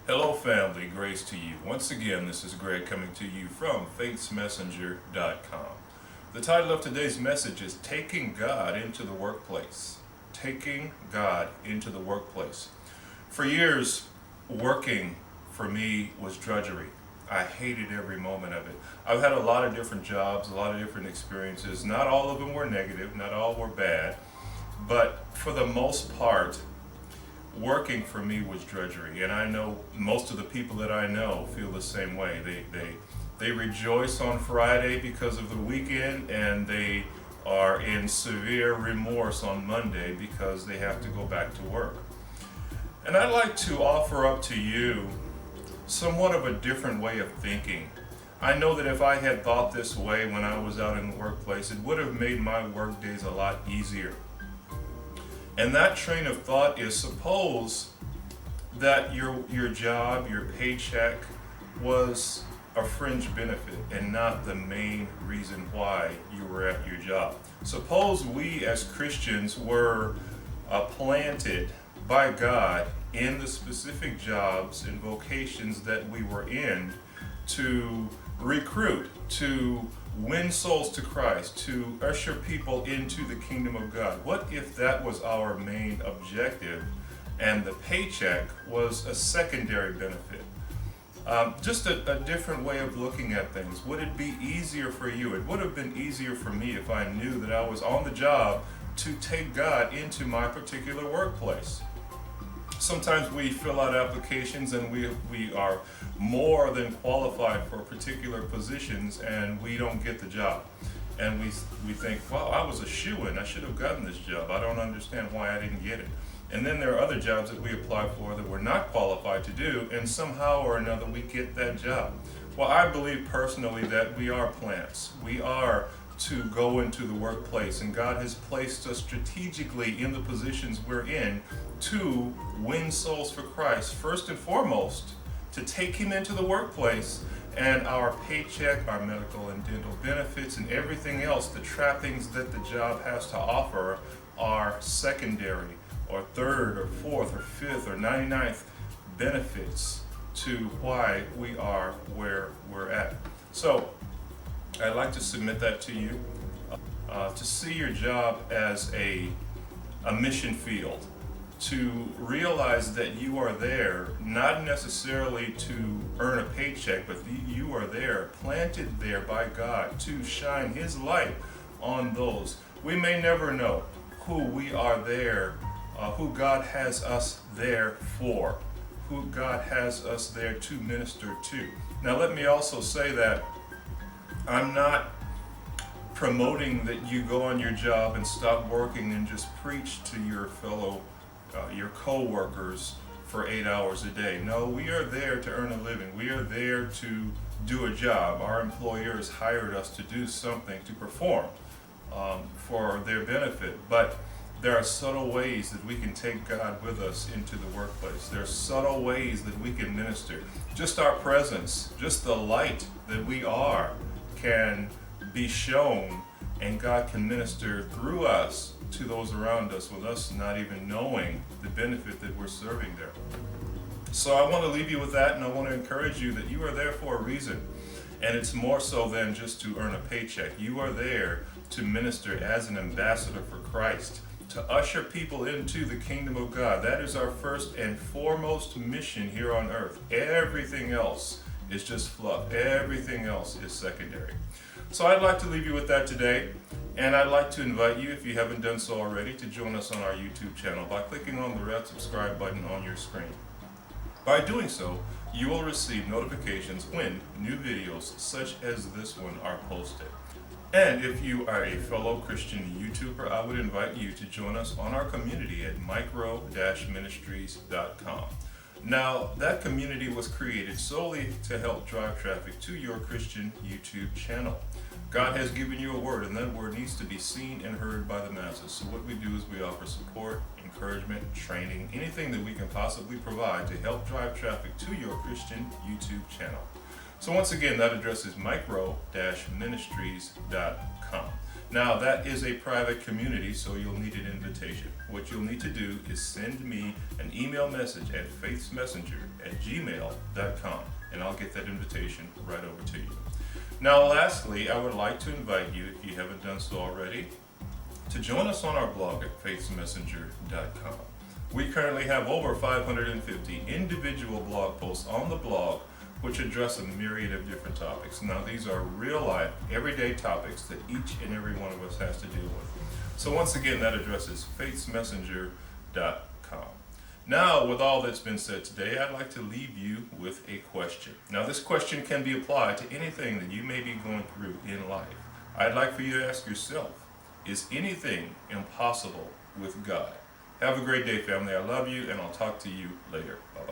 Hello, family. Grace to you. Once again, this is Greg coming to you from FaithsMessenger.com. The title of today's message is Taking God into the Workplace. Taking God into the workplace. For years, working for me was drudgery. I hated every moment of it. I've had a lot of different jobs, a lot of different experiences. Not all of them were negative, not all were bad, but for the most part, working for me was drudgery, and I know most of the people that I know feel the same way. They rejoice on Friday because of the weekend, and they are in severe remorse on Monday because they have to go back to work. And I'd like to offer up to you somewhat of a different way of thinking. I know that if I had thought this way when I was out in the workplace, it would have made my work days a lot easier. And that train of thought is, suppose that your job, your paycheck was a fringe benefit and not the main reason why you were at your job. Suppose we as Christians were planted by God in the specific jobs and vocations that we were in to recruit, to win souls to Christ, to usher people into the kingdom of God. What if that was our main objective and the paycheck was a secondary benefit? Just a different way of looking at things. Would it be easier for you? It would have been easier for me if I knew that I was on the job to take God into my particular workplace. Sometimes we fill out applications and we are more than qualified for particular positions and we don't get the job. And we think, wow, I was a shoo-in. I should have gotten this job. I don't understand why I didn't get it. And then there are other jobs that we apply for that we're not qualified to do, and somehow or another we get that job. Well, I believe personally that we are plants. We are to go into the workplace, and God has placed us strategically in the positions we're in to win souls for Christ. First and foremost, to take Him into the workplace, and our paycheck, our medical and dental benefits, and everything else, the trappings that the job has to offer, are secondary or third or fourth or fifth or 99th benefits to why we are where we're at. So I'd like to submit that to you, to see your job as a mission field, to realize that you are there not necessarily to earn a paycheck, but you are there, planted there by God to shine His light on those. We may never know who we are there, who God has us there for, who God has us there to minister to. Now let me also say that I'm not promoting that you go on your job and stop working and just preach to your fellow, your co-workers for 8 hours a day. No, we are there to earn a living. We are there to do a job. Our employers hired us to do something, to perform for their benefit. But there are subtle ways that we can take God with us into the workplace. There are subtle ways that we can minister. Just our presence, just the light that we are, can be shown, and God can minister through us to those around us with us not even knowing the benefit that we're serving there. So I want to leave you with that, and I want to encourage you that you are there for a reason. And it's more so than just to earn a paycheck. You are there to minister as an ambassador for Christ, to usher people into the kingdom of God. That is our first and foremost mission here on earth. Everything else is just fluff. Everything else is secondary. So I'd like to leave you with that today, and I'd like to invite you, if you haven't done so already, to join us on our YouTube channel by clicking on the red subscribe button on your screen. By doing so, you will receive notifications when new videos such as this one are posted. And if you are a fellow Christian YouTuber, I would invite you to join us on our community at micro-ministries.com. Now, that community was created solely to help drive traffic to your Christian YouTube channel. God has given you a word, and that word needs to be seen and heard by the masses. So what we do is we offer support, encouragement, training, anything that we can possibly provide to help drive traffic to your Christian YouTube channel. So once again, that address is micro-ministries.com. Now, that is a private community, so you'll need an invitation. What you'll need to do is send me an email message at FaithsMessenger@gmail.com, and I'll get that invitation right over to you. Now, lastly, I would like to invite you, if you haven't done so already, to join us on our blog at FaithsMessenger.com. We currently have over 550 individual blog posts on the blog which address a myriad of different topics. Now, these are real life, everyday topics that each and every one of us has to deal with. So once again, that address is FaithsMessenger.com. Now, with all that's been said today, I'd like to leave you with a question. Now, this question can be applied to anything that you may be going through in life. I'd like for you to ask yourself, is anything impossible with God? Have a great day, family. I love you, and I'll talk to you later. Bye-bye.